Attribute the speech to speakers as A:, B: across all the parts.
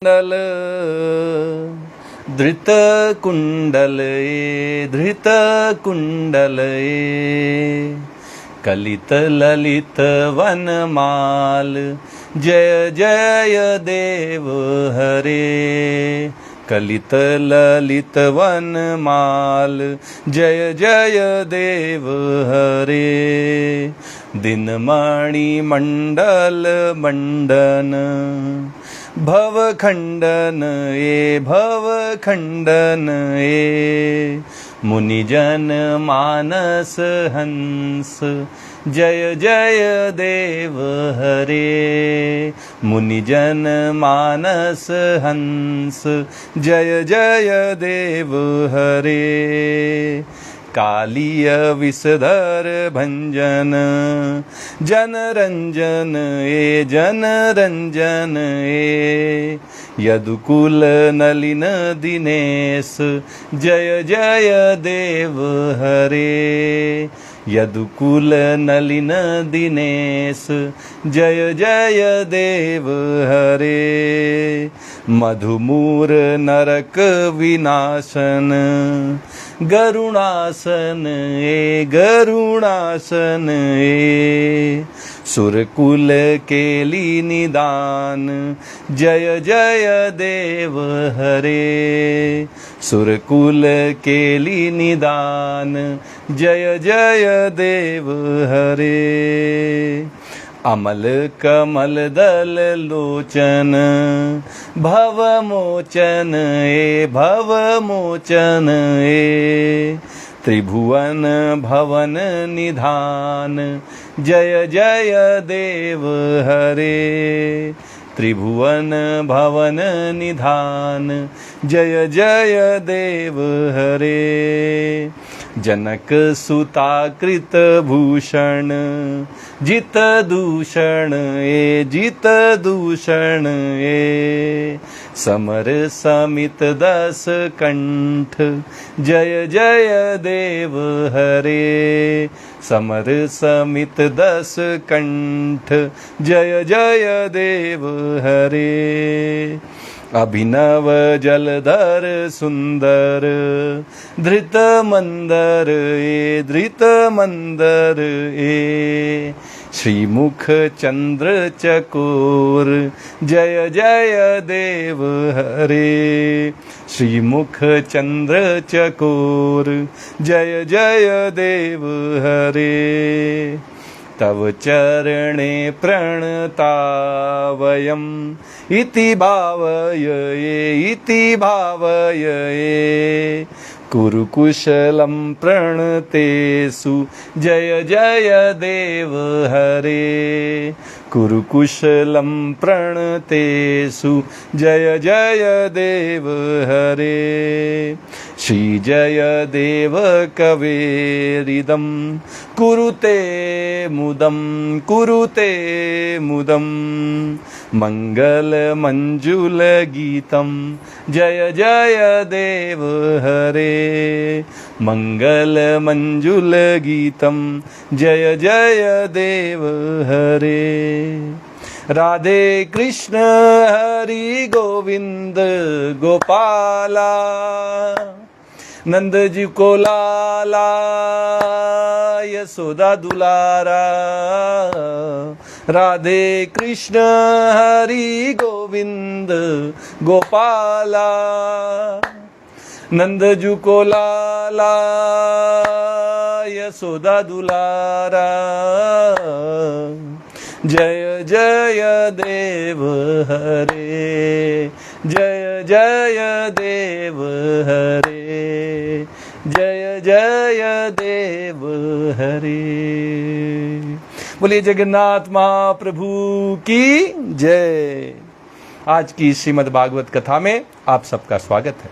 A: कुंडल धृत कुंडल धृत कुंडल कलित ललित वनमाल जय जय देव हरे। कलित ललित वनमाल जय जय देव हरे। दिनमणि मंडल मंडन भव खंडन भव खंडन मुनिजन मानस हंस जय जय देव हरे। मुनिजन मानस हंस जय जय देव हरे। कालिय विषधर भंजन जनरंजन जनरंजन यदुकुल नलिन दिनेश जय जय देव हरे। यदुकुल नलिन दिनेश जय जय देव हरे। मधुमूर नरक विनाशन गरुणासन गरुणासन सुरकुल केली निदान जय जय देव हरे। सुरकुल केली निदान जय जय देव हरे। अमल कमल दल लोचन भव मोचन भव मोचन त्रिभुवन भवन निधान जय जय देव हरे। त्रिभुवन भवन निधान जय जय देव हरे। जनक सुता कृत भूषण जित दूषण जित दूषण समर समित दस कंठ जय जय देव हरे। समर समित दस कंठ जय जय देव हरे। अभिनव जलधर सुंदर धृत मंदर धृत मंदर श्रीमुख चंद्र चकोर जय जय देव हरे। श्रीमुख चंद्र चकोर जय जय देव हरे। तव चरणे प्रणतावयम् इति भावये इति भावये। कुरुकुशलं प्रणतेषु जय जय देव हरे। कुरुकुशलं प्रणतेषु जय जय देव हरे। श्री जय देव कवेरिदं कुरुते मुदं कुरुते मुदं। मंगल मंजुल गीतं जय जय देव हरे। मंगल मंजुल गीतं जय जय देव हरे। राधे कृष्ण हरि गोविंद गोपाला नंद जी को लाला यशोदा दुलारा। राधे कृष्ण हरि गोविंद गोपाला नंद जी को लाला यशोदा दुलारा। जय जय देव हरे। जय जय देव हरे। जय जय देव हरे। बोलिए जगन्नाथ महाप्रभु की जय। आज की श्रीमद् भागवत कथा में आप सबका स्वागत है।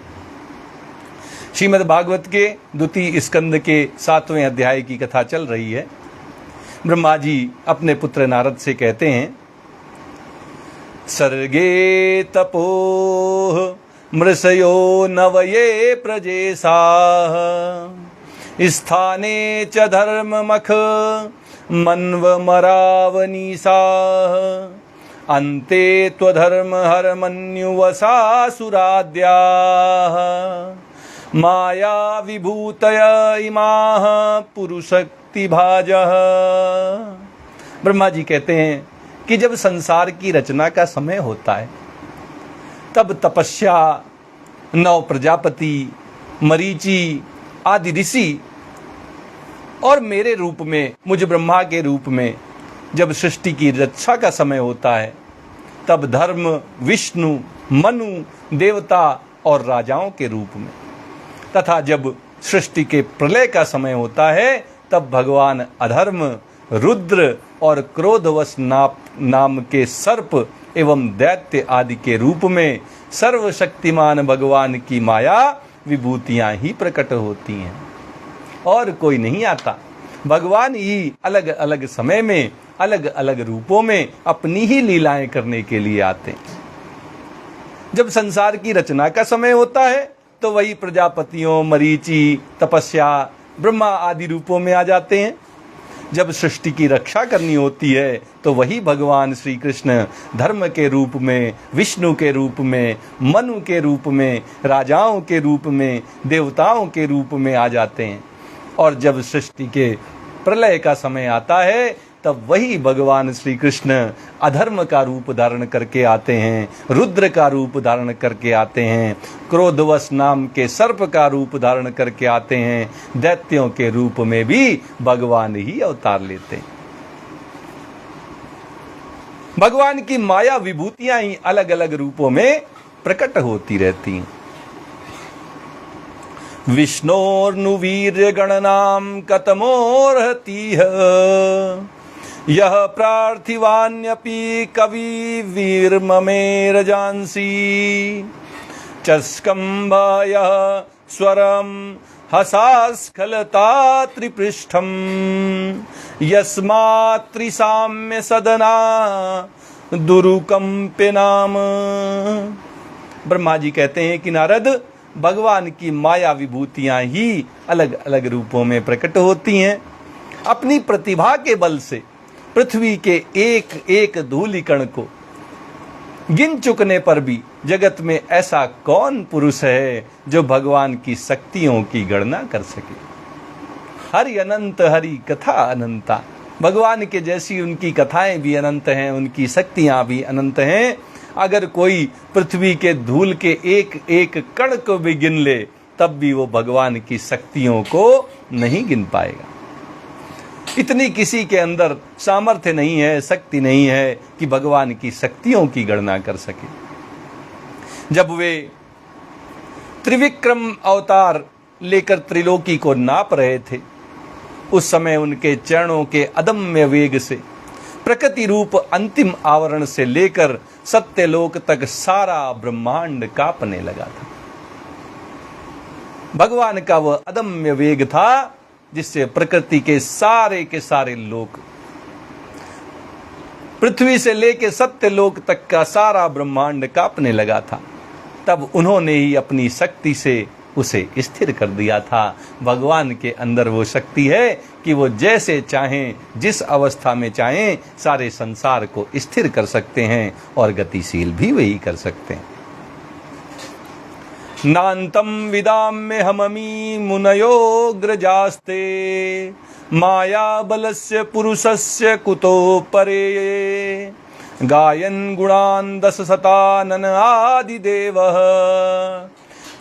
A: श्रीमद् भागवत के द्वितीय स्कंद के 7वें अध्याय की कथा चल रही है। ब्रह्मा जी अपने पुत्र नारद से कहते हैं, सर्गे तपोः मृषयो नवये प्रजेशाः स्थाने च धर्ममख मन्वमरावनीशाः अन्ते त्वधर्म हरमन्युवसासुराद्याः माया विभूतय इमाः पुरुषक्ति भाजः। ब्रह्मा जी कहते हैं कि जब संसार की रचना का समय होता है तब तपस्या, नौ प्रजापति, मरीचि आदि ऋषि और मेरे रूप में, मुझ ब्रह्मा के रूप में जब सृष्टि की रक्षा का समय होता है तब धर्म, विष्णु, मनु, देवता और राजाओं के रूप में, तथा जब सृष्टि के प्रलय का समय होता है तब भगवान अधर्म, रुद्र और क्रोधवश नाम के सर्प एवं दैत्य आदि के रूप में सर्वशक्तिमान भगवान की माया विभूतियां ही प्रकट होती हैं और कोई नहीं आता। भगवान ही अलग अलग समय में अलग अलग रूपों में अपनी ही लीलाएं करने के लिए आते हैं। जब संसार की रचना का समय होता है तो वही प्रजापतियों, मरीचि, तपस्या, ब्रह्मा आदि रूपों में आ जाते हैं। जब सृष्टि की रक्षा करनी होती है तो वही भगवान श्री कृष्ण धर्म के रूप में, विष्णु के रूप में, मनु के रूप में, राजाओं के रूप में, देवताओं के रूप में आ जाते हैं। और जब सृष्टि के प्रलय का समय आता है तब वही भगवान श्री कृष्ण अधर्म का रूप धारण करके आते हैं, रुद्र का रूप धारण करके आते हैं, क्रोधवश नाम के सर्प का रूप धारण करके आते हैं, दैत्यों के रूप में भी भगवान ही अवतार लेते हैं। भगवान की माया विभूतियां ही अलग अलग रूपों में प्रकट होती रहती हैं। विष्णोर्नुवीर्य गणनाम कतमोर्हतीह यह प्रार्थिवान्यपि कवि वीरममे रजांसी चस्कंभयः स्वरम हसास्खलता त्रिपृष्ठम यस्मात् त्रिसाम्य सदना दुरुकंपे नाम। ब्रह्मा जी कहते हैं कि नारद, भगवान की माया विभूतियां ही अलग अलग रूपों में प्रकट होती हैं। अपनी प्रतिभा के बल से पृथ्वी के एक एक धूलिकण को गिन चुकने पर भी जगत में ऐसा कौन पुरुष है जो भगवान की शक्तियों की गणना कर सके। हरि अनंत, हरि कथा अनंता। भगवान के जैसी उनकी कथाएं भी अनंत हैं, उनकी शक्तियां भी अनंत हैं। अगर कोई पृथ्वी के धूल के एक एक कण को भी गिन ले तब भी वो भगवान की शक्तियों को नहीं गिन पाएगा। इतनी किसी के अंदर सामर्थ्य नहीं है, शक्ति नहीं है कि भगवान की शक्तियों की गणना कर सके। जब वे त्रिविक्रम अवतार लेकर त्रिलोकी को नाप रहे थे उस समय उनके चरणों के अदम्य वेग से प्रकृति रूप अंतिम आवरण से लेकर सत्यलोक तक सारा ब्रह्मांड कांपने लगा था। भगवान का वह अदम्य वेग था जिससे प्रकृति के सारे लोक, पृथ्वी से लेकर सत्यलोक तक का सारा ब्रह्मांड कांपने लगा था। तब उन्होंने ही अपनी शक्ति से उसे स्थिर कर दिया था। भगवान के अंदर वो शक्ति है कि वो जैसे चाहें, जिस अवस्था में चाहें, सारे संसार को स्थिर कर सकते हैं और गतिशील भी वही कर सकते हैं। नान्तं विदाम्य हममी मुनयोग्रजास्ते माया बलस्य पुरुषस्य कुतो परे गायन् गुणान् दशशतानन आदिदेवः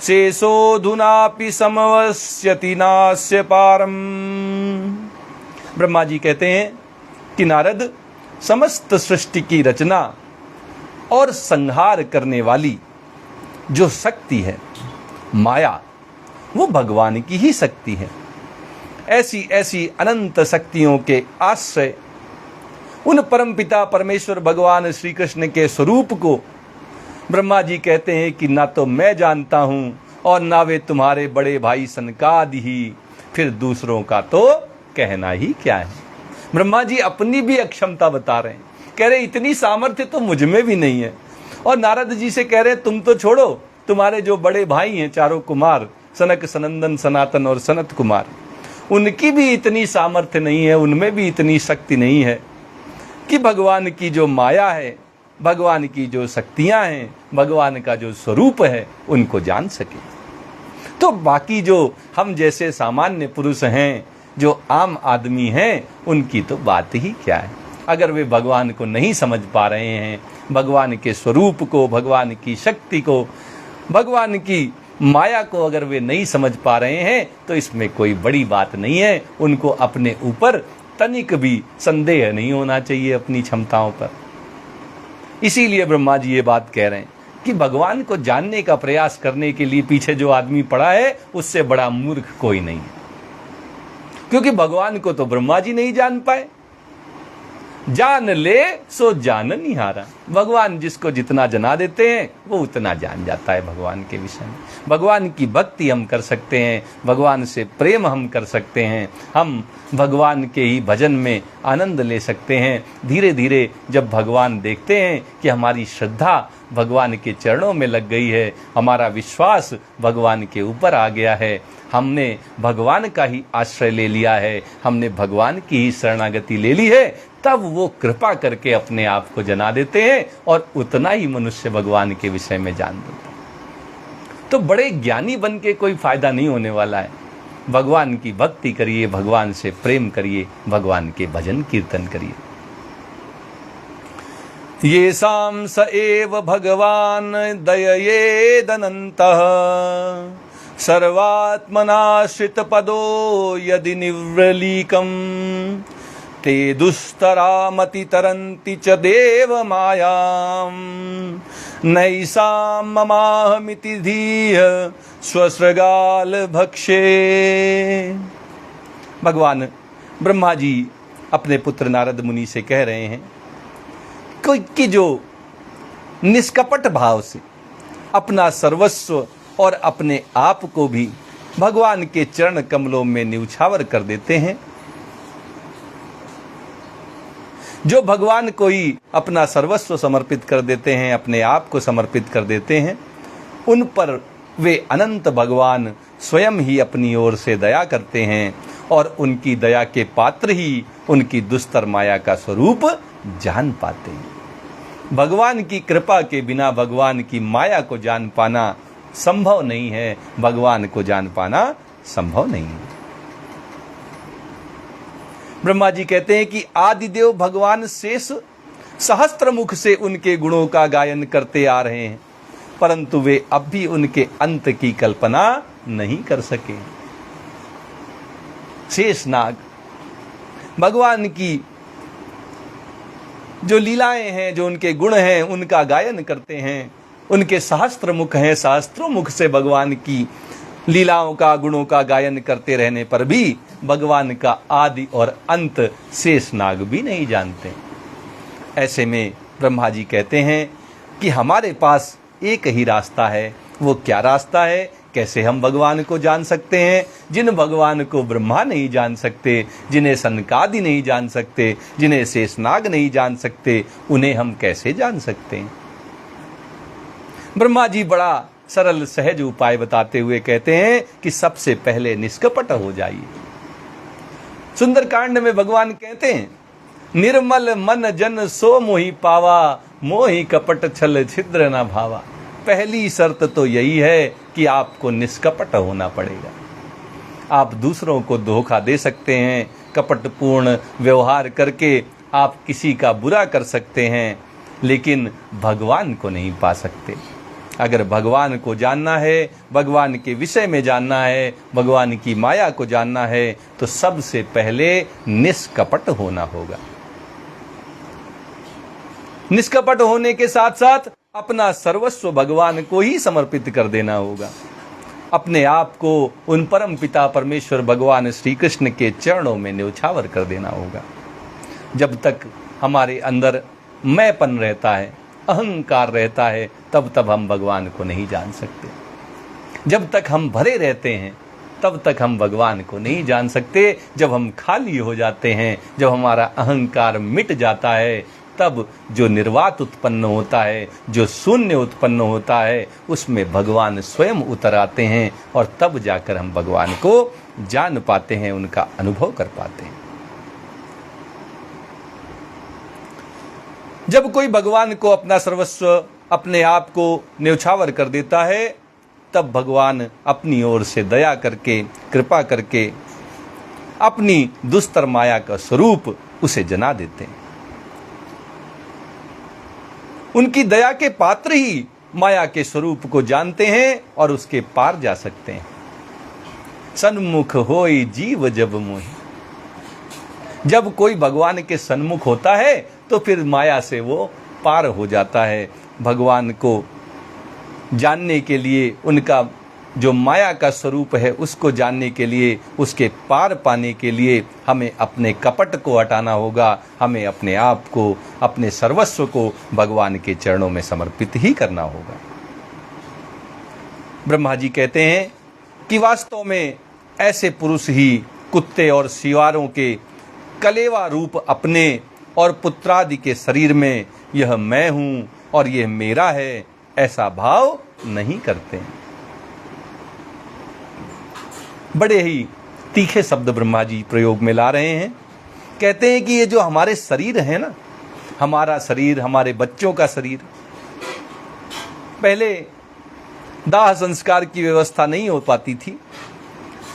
A: शेषोऽधुनापि समवस्यति नास्य पारम्। ब्रह्मा जी कहते हैं कि नारद, समस्त सृष्टि की रचना और संहार करने वाली जो शक्ति है माया, वो भगवान की ही शक्ति है। ऐसी ऐसी अनंत शक्तियों के आश्रय उन परमपिता परमेश्वर भगवान श्री कृष्ण के स्वरूप को ब्रह्मा जी कहते हैं कि ना तो मैं जानता हूं और ना वे तुम्हारे बड़े भाई सनकादि ही, फिर दूसरों का तो कहना ही क्या है। ब्रह्मा जी अपनी भी अक्षमता बता रहे हैं, कह रहे इतनी सामर्थ्य तो मुझ में भी नहीं है। और नारद जी से कह रहे तुम तो छोड़ो, तुम्हारे जो बड़े भाई हैं चारों कुमार, सनक, सनंदन, सनातन और सनत कुमार, उनकी भी इतनी सामर्थ्य नहीं है, उनमें भी इतनी शक्ति नहीं है कि भगवान की जो माया है भगवान की जो शक्तियां हैं, भगवान का जो स्वरूप है, उनको जान सके। तो बाकी जो हम जैसे सामान्य पुरुष हैं, जो आम आदमी हैं, उनकी तो बात ही क्या है। अगर वे भगवान को नहीं समझ पा रहे हैं, भगवान के स्वरूप को, भगवान की शक्ति को, भगवान की माया को अगर वे नहीं समझ पा रहे हैं, तो इसमें कोई बड़ी बात नहीं है। उनको अपने ऊपर तनिक भी संदेह नहीं होना चाहिए अपनी क्षमताओं पर। इसीलिए ब्रह्मा जी ये बात कह रहे हैं कि भगवान को जानने का प्रयास करने के लिए पीछे जो आदमी पड़ा है, उससे बड़ा मूर्ख कोई नहीं है। क्योंकि भगवान को तो ब्रह्मा जी नहीं जान पाए। जान ले सो जानन निहारा। भगवान जिसको जितना जना देते हैं, वो उतना जान जाता है भगवान के विषय में। भगवान की भक्ति हम कर सकते हैं, भगवान से प्रेम हम कर सकते हैं, हम भगवान के ही भजन में आनंद ले सकते हैं। धीरे धीरे जब भगवान देखते हैं कि हमारी श्रद्धा भगवान के चरणों में लग गई है, हमारा विश्वास भगवान के ऊपर आ गया है, हमने भगवान का ही आश्रय ले लिया है, हमने भगवान की ही शरणागति ले ली है, तब वो कृपा करके अपने आप को जना देते हैं और उतना ही मनुष्य भगवान के विषय में जान देता है। तो बड़े ज्ञानी बन के कोई फायदा नहीं होने वाला है। भगवान की भक्ति करिए, भगवान से प्रेम करिए, भगवान के भजन कीर्तन करिए। येषां स एव भगवान दययेदनन्तः सर्वात्मनाश्रित पदो यदि निव्रलीकम् ते दुस्तरामति तरन्ति च देव मायां नैषां ममाहमिति धीय स्वसृगाल भक्षे। भगवान ब्रह्मा जी अपने पुत्र नारद मुनि से कह रहे हैं कि जो निष्कपट भाव से अपना सर्वस्व और अपने आप को भी भगवान के चरण कमलों में न्यौछावर कर देते हैं, जो भगवान को ही अपना सर्वस्व समर्पित कर देते हैं, अपने आप को समर्पित कर देते हैं, उन पर वे अनंत भगवान स्वयं ही अपनी ओर से दया करते हैं और उनकी दया के पात्र ही उनकी दुस्तर माया का स्वरूप जान पाते हैं। भगवान की कृपा के बिना भगवान की माया को जान पाना संभव नहीं है, भगवान को जान पाना संभव नहीं है। ब्रह्मा जी कहते हैं कि आदिदेव भगवान शेष सहस्त्र मुख से उनके गुणों का गायन करते आ रहे हैं, परंतु वे अब भी उनके अंत की कल्पना नहीं कर सके। शेषनाग भगवान की जो लीलाएं हैं, जो उनके गुण हैं, उनका गायन करते हैं। उनके सहस्त्र मुख हैं, सहस्त्रों मुख से भगवान की लीलाओं का, गुणों का गायन करते रहने पर भी भगवान का आदि और अंत शेषनाग भी नहीं जानते। ऐसे में ब्रह्मा जी कहते हैं कि हमारे पास एक ही रास्ता है। वो क्या रास्ता है? कैसे हम भगवान को जान सकते हैं? जिन भगवान को ब्रह्मा नहीं जान सकते, जिन्हें सनकादि नहीं जान सकते, जिन्हें शेषनाग नहीं जान सकते, उन्हें हम कैसे जान सकते हैं? ब्रह्मा जी बड़ा सरल सहज उपाय बताते हुए कहते हैं कि सबसे पहले निष्कपट हो जाइए। सुंदरकांड में भगवान कहते हैं, निर्मल मन जन सो मोहि पावा, मोहि कपट छल छिद्र न भावा। पहली शर्त तो यही है कि आपको निष्कपट होना पड़ेगा। आप दूसरों को धोखा दे सकते हैं, कपटपूर्ण व्यवहार करके आप किसी का बुरा कर सकते हैं, लेकिन भगवान को नहीं पा सकते। अगर भगवान को जानना है, भगवान के विषय में जानना है, भगवान की माया को जानना है, तो सबसे पहले निष्कपट होना होगा। निष्कपट होने के साथ साथ अपना सर्वस्व भगवान को ही समर्पित कर देना होगा। अपने आप को उन परम पिता परमेश्वर भगवान श्री कृष्ण के चरणों में न्यौछावर कर देना होगा। जब तक हमारे अंदर मैंपन रहता है, अहंकार रहता है, तब तक हम भगवान को नहीं जान सकते। जब तक हम भरे रहते हैं, तब तक हम भगवान को नहीं जान सकते। जब हम खाली हो जाते हैं, जब हमारा अहंकार मिट जाता है, तब जो निर्वात उत्पन्न होता है, जो शून्य उत्पन्न होता है, उसमें भगवान स्वयं उतर आते हैं और तब जाकर हम भगवान को जान पाते हैं, उनका अनुभव कर पाते हैं। जब कोई भगवान को अपना सर्वस्व, अपने आप को न्यौछावर कर देता है, तब भगवान अपनी ओर से दया करके, कृपा करके अपनी दुस्तर माया का स्वरूप उसे जना देते हैं। उनकी दया के पात्र ही माया के स्वरूप को जानते हैं और उसके पार जा सकते हैं। सन्मुख होई जीव जब मोहि। जब कोई भगवान के सन्मुख होता है तो फिर माया से वो पार हो जाता है। भगवान को जानने के लिए, उनका जो माया का स्वरूप है उसको जानने के लिए, उसके पार पाने के लिए हमें अपने कपट को हटाना होगा। हमें अपने आप को, अपने सर्वस्व को भगवान के चरणों में समर्पित ही करना होगा। ब्रह्मा जी कहते हैं कि वास्तव में ऐसे पुरुष ही कुत्ते और सियारों के कलेवा रूप अपने और पुत्रादि के शरीर में यह मैं हूँ और यह मेरा है, ऐसा भाव नहीं करते। बड़े ही तीखे शब्द ब्रह्मा जी प्रयोग में ला रहे हैं। कहते हैं कि ये जो हमारे शरीर है ना, हमारा शरीर, हमारे बच्चों का शरीर, पहले दाह संस्कार की व्यवस्था नहीं हो पाती थी।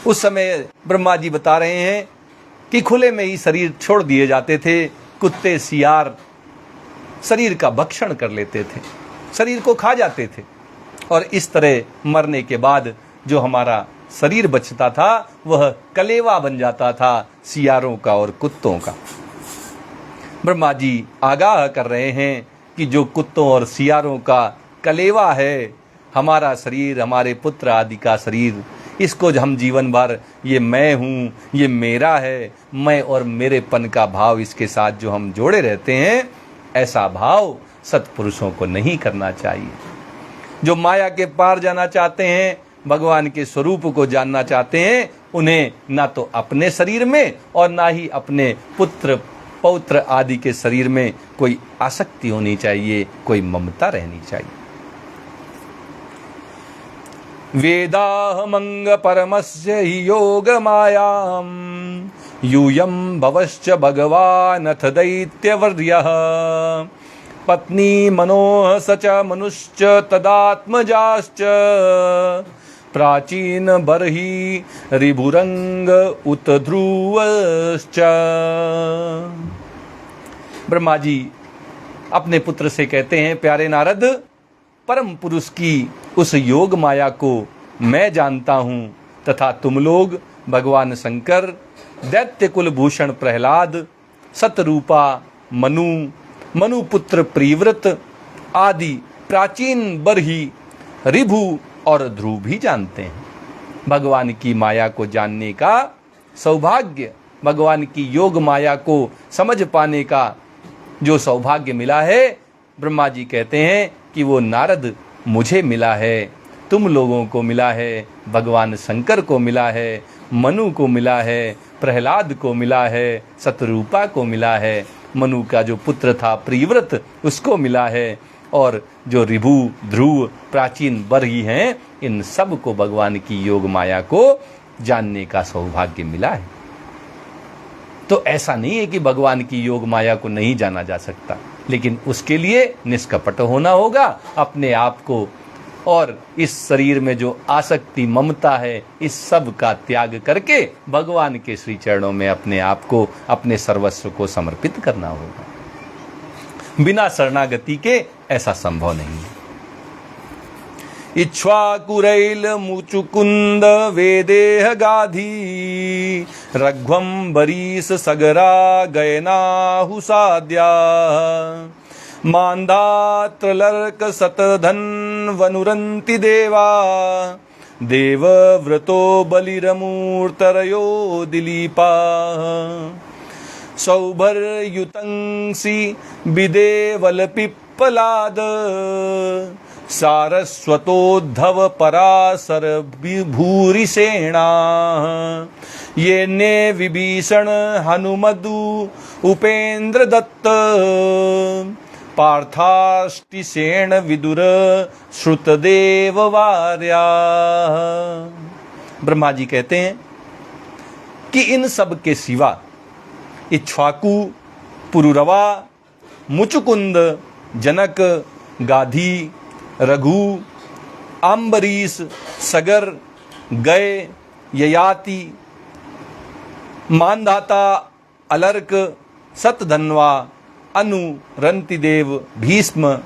A: उस समय ब्रह्मा जी बता रहे हैं कि खुले में ही शरीर छोड़ दिए जाते थे। कुत्ते सियार शरीर का भक्षण कर लेते थे, शरीर को खा जाते थे और इस तरह मरने के बाद जो हमारा शरीर बचता था वह कलेवा बन जाता था सियारों का और कुत्तों का। ब्रह्मा जी आगाह कर रहे हैं कि जो कुत्तों और सियारों का कलेवा है, हमारा शरीर, हमारे पुत्र आदि का शरीर, इसको हम जीवन भर ये मैं हूँ, ये मेरा है, मैं और मेरेपन का भाव इसके साथ जो हम जोड़े रहते हैं, ऐसा भाव सत्पुरुषों को नहीं करना चाहिए। जो माया के पार जाना चाहते हैं, भगवान के स्वरूप को जानना चाहते हैं, उन्हें ना तो अपने शरीर में और ना ही अपने पुत्र पौत्र आदि के शरीर में कोई आसक्ति होनी चाहिए, कोई ममता रहनी चाहिए। वेदाहमंग परमस्य हि योग मायाम यूयम भवश्च भगवानथ दैत्यवर्यः पत्नी मनोह सच मनुश्च तदात्मजाश्च प्राचीन बर्हि रिभुरंग उत ध्रुवश्च। ब्रह्मा जी अपने पुत्र से कहते हैं, प्यारे नारद, परम पुरुष की उस योग माया को मैं जानता हूँ तथा तुम लोग भगवान शंकर, दैत्य कुल भूषण प्रहलाद, सतरूपा मनुपुत्र प्रिव्रत आदि प्राचीन बर्हि, रिभु और ध्रुव भी जानते हैं। भगवान की माया को जानने का सौभाग्य, भगवान की योग माया को समझ पाने का जो सौभाग्य मिला है, ब्रह्मा जी कहते हैं कि वो नारद मुझे मिला है, तुम लोगों को मिला है, भगवान शंकर को मिला है, मनु को मिला है, प्रहलाद को मिला है, सतरूपा को मिला है, मनु का जो पुत्र था प्रिव्रत उसको मिला है, और जो रिभु ध्रुव प्राचीन बर्हि हैं, इन सब को भगवान की योग माया को जानने का सौभाग्य मिला है। तो ऐसा नहीं है कि भगवान की योग माया को नहीं जाना जा सकता, लेकिन उसके लिए निष्कपट होना होगा। अपने आप को और इस शरीर में जो आसक्ति ममता है, इस सब का त्याग करके भगवान के श्री चरणों में अपने आप को, अपने सर्वस्व को समर्पित करना होगा। बिना शरणागति के ऐसा संभव नहीं है। इक्ष्वाकुरैल मुचुकुंद वेदेह गाधी रघ्वम बरीस सगरा गयनाहु साद्या मांदात्रलर्क सतधन वनुरंति देवा देवव्रतो बलिरमूर्तरयो दिलीपा सौभरयुतंसी विदेवल पिप्पलाद सारस्वतोद्धव पराशर भूरिसेना ये ने विभीषण हनुमदु उपेंद्र दत्त पार्थाष्टिसेन विदुर श्रुतदेव वार्या। ब्रह्मा जी कहते हैं कि इन सब के सिवा इक्ष्वाकु, पुरुरवा, मुचुकुंद, जनक, गाधी, रघु, अम्बरीश, सगर, गय, ययाति, मानधाता, अलर्क, सतधन्वा, अनु, रंतिदेव, भीष्म,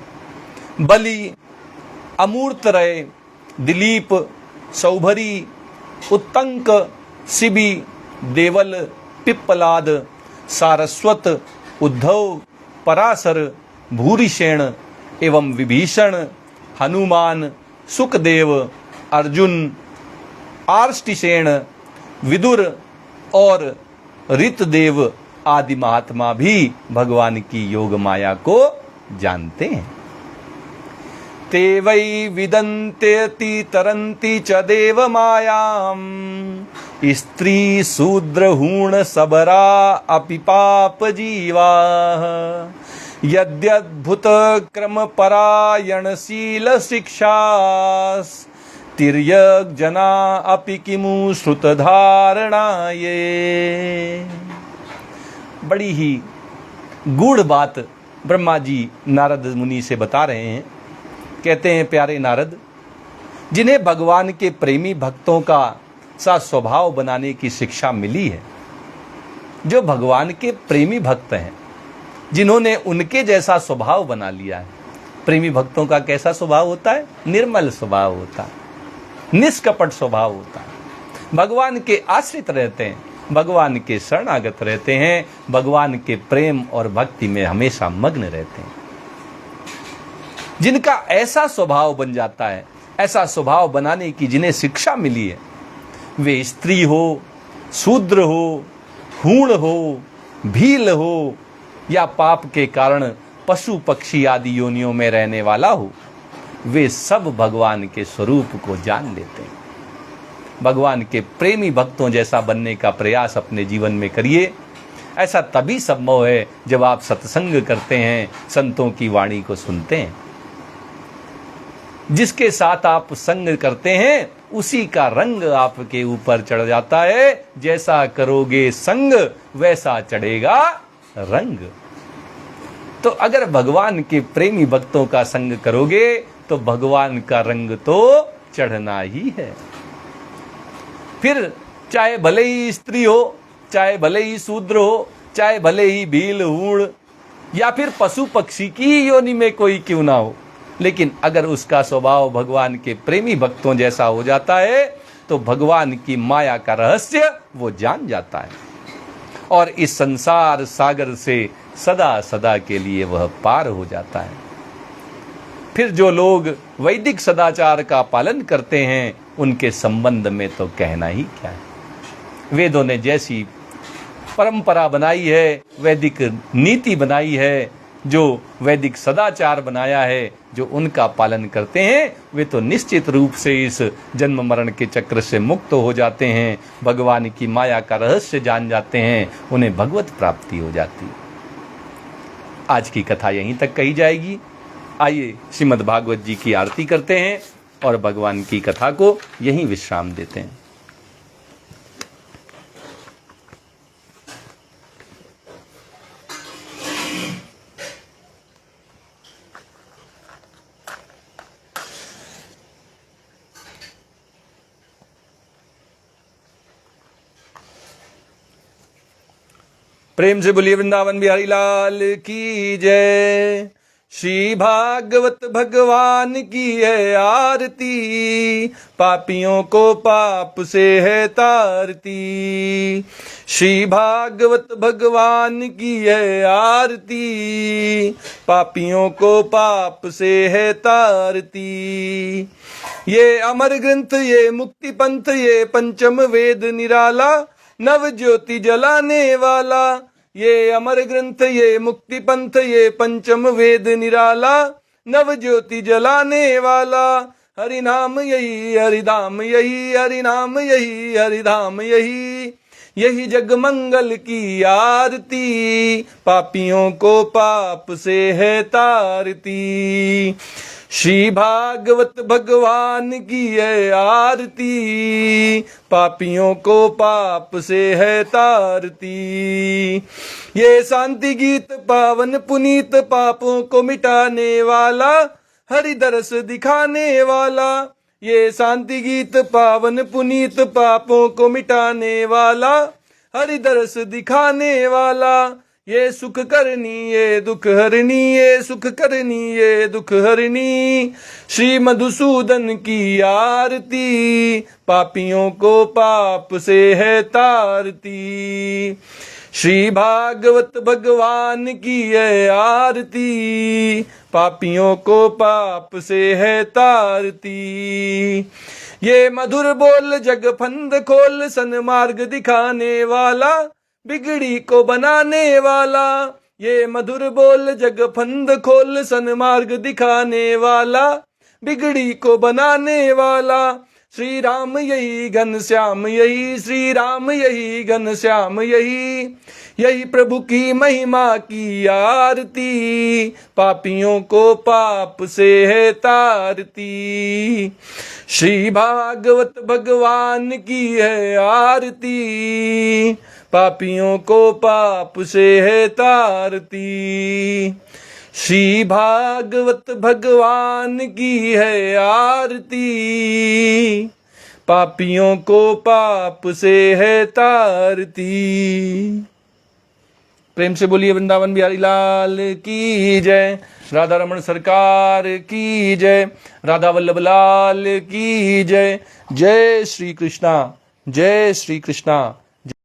A: बलि, अमूर्तरय, दिलीप, सौभरी, उत्तंक, शिबी, देवल, पिप्पलाद, सारस्वत, उद्धव, पराशर, भूरिशेण एवं विभीषण, हनुमान, सुखदेव, अर्जुन, आर्ष्टिशेण, विदुर और ऋतदेव आदि महात्मा भी भगवान की योग माया को जानते हैं। ते वै विदन्त्यति तरन्ति च देव मायाम, स्त्री शूद्र हूण सबरा अपि पाप जीवा, यद्यद्भुत क्रम परायणशील शिक्षास, तिर्यक जना अपि किमु श्रुत धारणाये। बड़ी ही गूढ़ बात ब्रह्मा जी नारद मुनि से बता रहे हैं। कहते हैं, प्यारे नारद, जिन्हें भगवान के प्रेमी भक्तों का सा स्वभाव बनाने की शिक्षा मिली है, जो भगवान के प्रेमी भक्त हैं, जिन्होंने उनके जैसा स्वभाव बना लिया है। प्रेमी भक्तों का कैसा स्वभाव होता है? निर्मल स्वभाव होता है, निष्कपट स्वभाव होता है, भगवान के आश्रित रहते हैं, भगवान के शरणागत रहते हैं, भगवान के प्रेम और भक्ति में हमेशा मग्न रहते हैं। जिनका ऐसा स्वभाव बन जाता है, ऐसा स्वभाव बनाने की जिन्हें शिक्षा मिली है, वे स्त्री हो, शूद्र हो, हूण हो, भील हो या पाप के कारण पशु पक्षी आदि योनियों में रहने वाला हो, वे सब भगवान के स्वरूप को जान लेते हैं। भगवान के प्रेमी भक्तों जैसा बनने का प्रयास अपने जीवन में करिए। ऐसा तभी संभव है जब आप सत्संग करते हैं, संतों की वाणी को सुनते हैं। जिसके साथ आप संग करते हैं उसी का रंग आपके ऊपर चढ़ जाता है। जैसा करोगे संग वैसा चढ़ेगा रंग। तो अगर भगवान के प्रेमी भक्तों का संग करोगे तो भगवान का रंग तो चढ़ना ही है। फिर चाहे भले ही स्त्री हो, चाहे भले ही शूद्र हो, चाहे भले ही भील हूण या फिर पशु पक्षी की योनि में कोई क्यों ना हो, लेकिन अगर उसका स्वभाव भगवान के प्रेमी भक्तों जैसा हो जाता है तो भगवान की माया का रहस्य वो जान जाता है और इस संसार सागर से सदा सदा के लिए वह पार हो जाता है। फिर जो लोग वैदिक सदाचार का पालन करते हैं उनके संबंध में तो कहना ही क्या है। वेदों ने जैसी परंपरा बनाई है, वैदिक नीति बनाई है, जो वैदिक सदाचार बनाया है, जो उनका पालन करते हैं वे तो निश्चित रूप से इस जन्म मरण के चक्र से मुक्त हो जाते हैं, भगवान की माया का रहस्य जान जाते हैं, उन्हें भगवत प्राप्ति हो जाती है। आज की कथा यहीं तक कही जाएगी। आइए श्रीमद् भागवत जी की आरती करते हैं और भगवान की कथा को यहीं विश्राम देते हैं। प्रेम से बोलिए वृंदावन बिहारी लाल की जय। श्री भागवत भगवान की है आरती, पापियों को पाप से है तारती। श्री भागवत भगवान की है आरती, पापियों को पाप से है तारती। ये अमर ग्रंथ, ये मुक्ति पंथ, ये पंचम वेद निराला, नव ज्योति जलाने वाला। ये अमर ग्रंथ, ये मुक्ति पंथ, ये पंचम वेद निराला, नव ज्योति जलाने वाला। हरि नाम यही हरिधाम यही, हरि नाम यही हरिधाम यही, यही जग मंगल की आरती, पापियों को पाप से है तारती। श्री भागवत भगवान की है आरती, पापियों को पाप से है तारती। ये शांति गीत पावन पुनीत, पापों को मिटाने वाला, हरि दरस दिखाने वाला। ये शांति गीत पावन पुनीत, पापों को मिटाने वाला, हरि दरस दिखाने वाला। ये सुख करनी ये दुख हरनी, ये सुख करनी ये दुख हरनी। श्री मधुसूदन की आरती, पापियों को पाप से है तारती। श्री भागवत भगवान की है आरती, पापियों को पाप से है तारती। ये मधुर बोल जग फंद खोल, सन्मार्ग दिखाने वाला, बिगड़ी को बनाने वाला। ये मधुर बोल जग फंद खोल, सन्मार्ग दिखाने वाला, बिगड़ी को बनाने वाला। श्री राम यही घनश्याम यही, श्री राम यही घनश्याम यही। यही प्रभु की महिमा की आरती, पापियों को पाप से है तारती। श्री भागवत भगवान की है आरती, पापियों को पाप से है तारती। श्री भागवत भगवान की है आरती, पापियों को पाप से है तारती। प्रेम से बोलिए वृंदावन बिहारी लाल की जय, राधा रमण सरकार की जय, राधा वल्लभ लाल की जय। जय श्री कृष्णा, जय श्री कृष्णा।